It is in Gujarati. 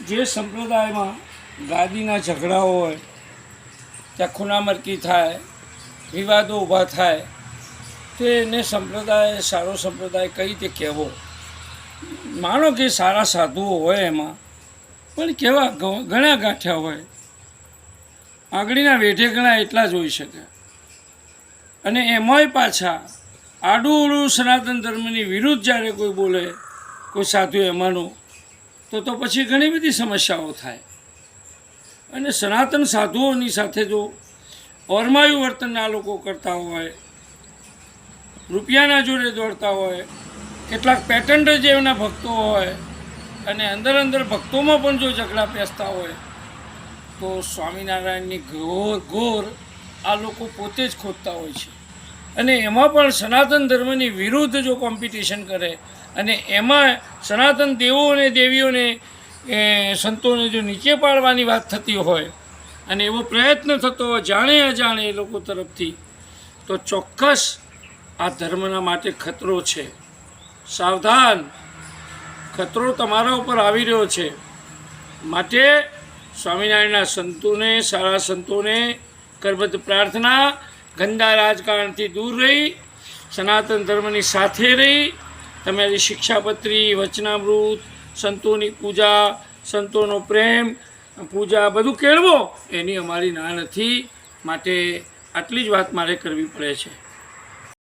જે સંપ્રદાયમાં ગાદીના ઝઘડાઓ હોય, ત્યાં ખૂનામરકી થાય, વિવાદો ઊભા થાય, તો એને સંપ્રદાય સારો સંપ્રદાય કઈ રીતે કહેવો? માનો કે સારા સાધુઓ હોય એમાં, પણ કેવા ઘણા ગાંઠ્યા હોય, આંગળીના વેઢે ઘણા એટલા જ હોઈ શકે. અને એમાંય પાછા આડું સનાતન ધર્મની વિરુદ્ધ જ્યારે કોઈ બોલે, કોઈ સાધુ એમાંનું, તો પછી ઘણી બધી સમસ્યાઓ થાય. અને સનાતન સાધુઓની સાથે જો ઓરમાયું વર્તન આ લોકો કરતા હોય, રૂપિયાના જોડે દોડતા હોય, કેટલાક પેટન્ટ જે એમના ભક્તો હોય, અને અંદર ભક્તોમાં પણ જો ઝઘડા પેસતા હોય, તો સ્વામિનારાયણની ઘોર આ લોકો પોતે જ ખોદતા હોય છે. અને એમાં પણ સનાતન ધર્મની વિરુદ્ધ જો કોમ્પિટિશન કરે, અને એમાં સનાતન દેવો અને દેવીઓને સંતોને જો નીચે પાડવાની વાત થતી હોય, અને એવો પ્રયત્ન થતો હોય જાણે અજાણે એ લોકો તરફથી, તો ચોક્કસ આ ધર્મના માટે ખતરો છે. સાવધાન, ખતરો તમારા ઉપર આવી રહ્યો છે. માટે સ્વામિનારાયણના સંતોને, સારા સંતોને કરબદ્ધ પ્રાર્થના, ગંદા રાજકારણથી દૂર રહી, સનાતન ધર્મની સાથે રહી, તમારી શિક્ષાપત્રી, વચનામૃત, સંતોની પૂજા, સંતોનો પ્રેમ, પૂજા બધું કેળવો, એની અમારી ના નથી. માટે આટલી જ વાત મારે કરવી પડે છે.